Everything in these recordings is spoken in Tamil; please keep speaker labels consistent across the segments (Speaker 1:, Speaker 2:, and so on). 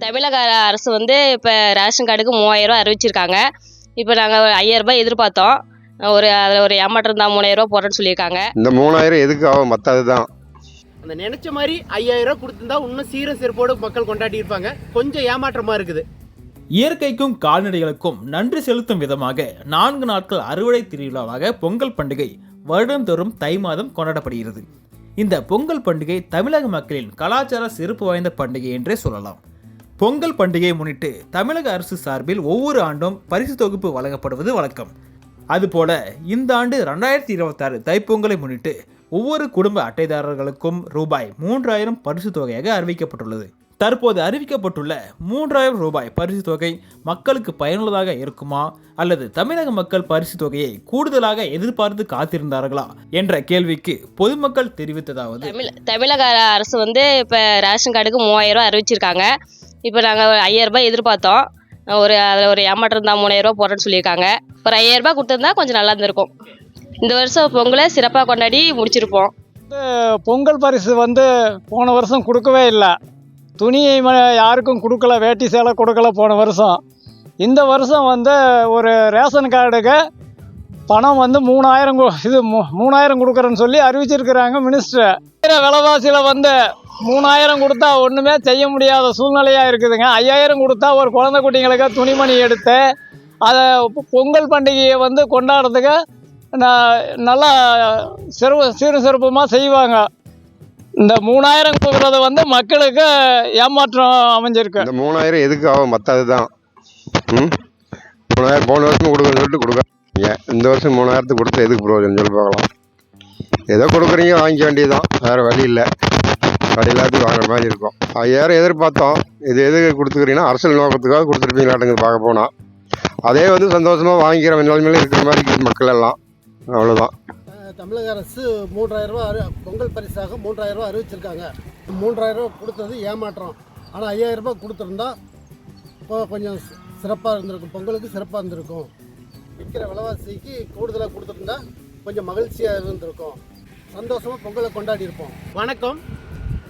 Speaker 1: தமிழக அரசு வந்து இப்போ ரேஷன் கார்டுக்கு 3000 ரூபா அறிவிச்சிருக்காங்க. இப்போ நாங்கள் 5000 ரூபாய் எதிர்பார்த்தோம். அதில் ஒரு ஏமாற்றம் தான் 3000 ரூபா போடுறேன்னு சொல்லியிருக்காங்க.
Speaker 2: இந்த 3000 எதுக்கு ஆகும்? மற்றது
Speaker 3: அந்த நினைச்ச மாதிரி 5000 ரூபா கொடுத்துருந்தா இன்னும் சீர சிறப்போடு மக்கள் கொண்டாடி இருப்பாங்க. கொஞ்சம் ஏமாற்றமா இருக்குது.
Speaker 4: இயற்கைக்கும் கால்நடைகளுக்கும் நன்றி செலுத்தும் விதமாக 4 நாட்கள் அறுவடை திருவிழாவாக பொங்கல் பண்டிகை வருடந்தோறும் தை மாதம் கொண்டாடப்படுகிறது. இந்த பொங்கல் பண்டிகை தமிழக மக்களின் கலாச்சார சிறப்பு வாய்ந்த பண்டிகை என்றே சொல்லலாம். பொங்கல் பண்டிகையை முன்னிட்டு தமிழக அரசு சார்பில் ஒவ்வொரு ஆண்டும் பரிசு தொகுப்பு வழங்கப்படுவது வழக்கம். அதுபோல இந்த ஆண்டு 2026 தைப்பொங்கலை முன்னிட்டு ஒவ்வொரு குடும்ப அட்டைதாரர்களுக்கும் ரூபாய் 3000 பரிசு தொகையாக அறிவிக்கப்பட்டுள்ளது. தற்போது அறிவிக்கப்பட்டுள்ள 3000 ரூபாய் பரிசு தொகை மக்களுக்கு பயனுள்ளதாக இருக்குமா அல்லது தமிழக மக்கள் பரிசு தொகையை கூடுதலாக எதிர்பார்த்து காத்திருந்தார்களா என்ற கேள்விக்கு பொதுமக்கள் தெரிவித்ததாவது:
Speaker 1: தமிழக அரசு வந்து இப்போ ரேஷன் கார்டுக்கு 3000 ரூபா அறிவிச்சிருக்காங்க. இப்போ நாங்கள் 5000 ரூபாய் எதிர்பார்த்தோம். அதில் ஒரு ஏமாற்றம் தான் 3000 ரூபா போடுறேன்னு சொல்லியிருக்காங்க. ஒரு 5000 ரூபாய் கொடுத்துருந்தா கொஞ்சம் நல்லா இருந்திருக்கும். இந்த வருஷம் பொங்கலை சிறப்பாக கொண்டாடி முடிச்சிருப்போம்.
Speaker 5: பொங்கல் பரிசு வந்து போன வருஷம் கொடுக்கவே இல்லை. துணியை யாருக்கும் கொடுக்கல, வேட்டி சேலை கொடுக்கல போன வருஷம். இந்த வருஷம் வந்து ஒரு ரேஷன் கார்டுக்கு பணம் வந்து 3000 கொடுக்குறேன்னு சொல்லி அறிவிச்சிருக்கிறாங்க மினிஸ்டர். விலைவாசியில் வந்து 3000 கொடுத்தா ஒன்றுமே செய்ய முடியாத சூழ்நிலையாக இருக்குதுங்க. 5000 கொடுத்தா ஒரு குழந்தை குட்டிங்களுக்கு துணிமணி எடுத்து அதை பொங்கல் பண்டிகையை வந்து கொண்டாடுறதுக்கு நல்லா சீரும் சிறப்புமாக செய்வாங்க. இந்த 3000 கொடுக்குறது வந்து மக்களுக்கு ஏமாற்றம் அமைஞ்சிருக்கு.
Speaker 2: இந்த 3000 எதுக்கு ஆகும்? மற்றது 3000 போன வருஷம் கொடுக்குறேன்னு சொல்லிட்டு கொடுக்குறீங்க. இந்த வருஷம் 3000 கொடுத்து எதுக்கு ப்ரோஜனம் சொல்லி பார்க்கலாம். ஏதோ கொடுக்குறீங்க, வாங்கிக்க வேண்டியதுதான், வேறு வழி இல்லை. எல்லாத்துக்கும் வாங்குற மாதிரி இருக்கும். 5000 எதிர்பார்த்தோம். இது எதுக்கு கொடுத்துக்கிறீங்கன்னா அரசியல் நோக்கத்துக்காக கொடுத்துருப்பீங்களாட்டுங்க பார்க்க போனால். அதே வந்து சந்தோஷமாக வாங்கிக்கிற நிலைமையில இருக்கிற மாதிரி மக்கள் எல்லாம். அவ்வளோதான்.
Speaker 6: தமிழக அரசு 3000 ரூபா பொங்கல் பரிசாக 3000 ரூபா அறிவிச்சிருக்காங்க. 3000 ரூபா கொடுத்தது ஏமாற்றம். ஆனால் 5000 ரூபா கொடுத்துருந்தா இப்போ கொஞ்சம் சிறப்பாக இருந்திருக்கும். பொங்கலுக்கு சிறப்பாக இருந்திருக்கும். விற்கிற விலைவாசிக்கு கூடுதலாக கொடுத்துருந்தா கொஞ்சம் மகிழ்ச்சியாக இருந்திருக்கும். சந்தோஷமாக பொங்கலை கொண்டாடி இருப்போம்.
Speaker 3: வணக்கம்.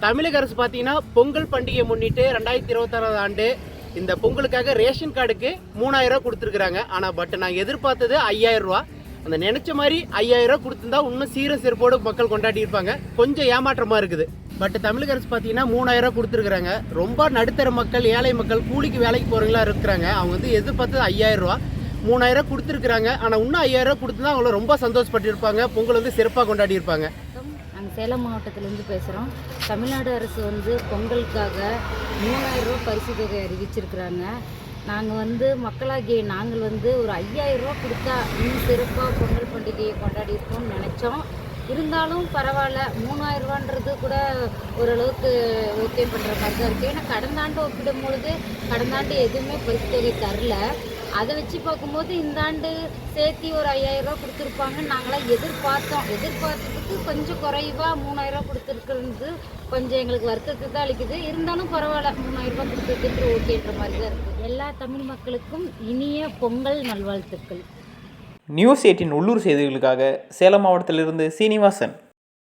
Speaker 3: தமிழக அரசு பார்த்தீங்கன்னா பொங்கல் பண்டிகையை முன்னிட்டு 2026 ஆண்டு இந்த பொங்கலுக்காக ரேஷன் கார்டுக்கு 3000 ரூபா கொடுத்துருக்குறாங்க. ஆனால் நாங்கள் எதிர்பார்த்தது 5000 ரூபா. அந்த நினைச்ச மாதிரி 5000 ரூபா கொடுத்துருந்தா இன்னும் சீர சிறப்போடு மக்கள் கொண்டாடி இருப்பாங்க. கொஞ்சம் ஏமாற்றமாக இருக்குது. தமிழக அரசு பார்த்தீங்கன்னா 3000 ரூபா கொடுத்துருக்குறாங்க. ரொம்ப நடுத்தர மக்கள், ஏழை மக்கள், கூலிக்கு வேலைக்கு போகிறவங்களா இருக்கிறாங்க. அவங்க வந்து எதிர்பார்த்தது 5000 ரூபா. 3000 ரூபா கொடுத்துருக்குறாங்க. ஆனால் இன்னும் 5000 ரூபா கொடுத்துருந்தா அவங்கள ரொம்ப சந்தோஷப்பட்டு இருப்பாங்க. பொங்கல் வந்து சிறப்பாக கொண்டாடி இருப்பாங்க.
Speaker 7: நாங்கள் சேலம் மாவட்டத்திலேருந்து பேசுகிறோம். தமிழ்நாடு அரசு வந்து பொங்கலுக்காக 3000 ரூபா பரிசு தொகை அறிவிச்சிருக்கிறாங்க. நாங்கள் வந்து மக்களாகிய நாங்கள் வந்து ஒரு 5000 ரூபா கொடுத்தா இன்னும் சிறப்பாக பொங்கல் பண்டிகையை கொண்டாடி இருக்கோம்னு நினச்சோம். இருந்தாலும் பரவாயில்ல, 3000 ரூபான்றது கூட ஓரளவுக்கு ஓகே பண்ணுற மாதிரி தான் இருக்குது. ஏன்னா கடந்த ஆண்டு ஒப்பிடும்பொழுது கடந்த ஆண்டு எதுவுமே பரிசு தொகை தரல. அதை வச்சு பார்க்கும்போது இந்த ஆண்டு சேர்த்தி ஒரு 5000 ரூபா கொடுத்துருப்பாங்கன்னு நாங்களாம் எதிர்பார்த்ததுக்கு கொஞ்சம் குறைவாக 3000 ரூபா கொடுத்துருக்குறது கொஞ்சம் எங்களுக்கு வருத்தத்தை தான் அளிக்குது. இருந்தாலும் பரவாயில்ல, 3000 ரூபா கொடுத்துருக்கு ஓகேன்ற மாதிரி தான் இருக்குது. எல்லா தமிழ் மக்களுக்கும் இனிய பொங்கல் நல்வாழ்த்துக்கள்.
Speaker 4: நியூஸ் 18 உள்ளூர் செய்திகளுக்காக சேலம் மாவட்டத்திலிருந்து சீனிவாசன்.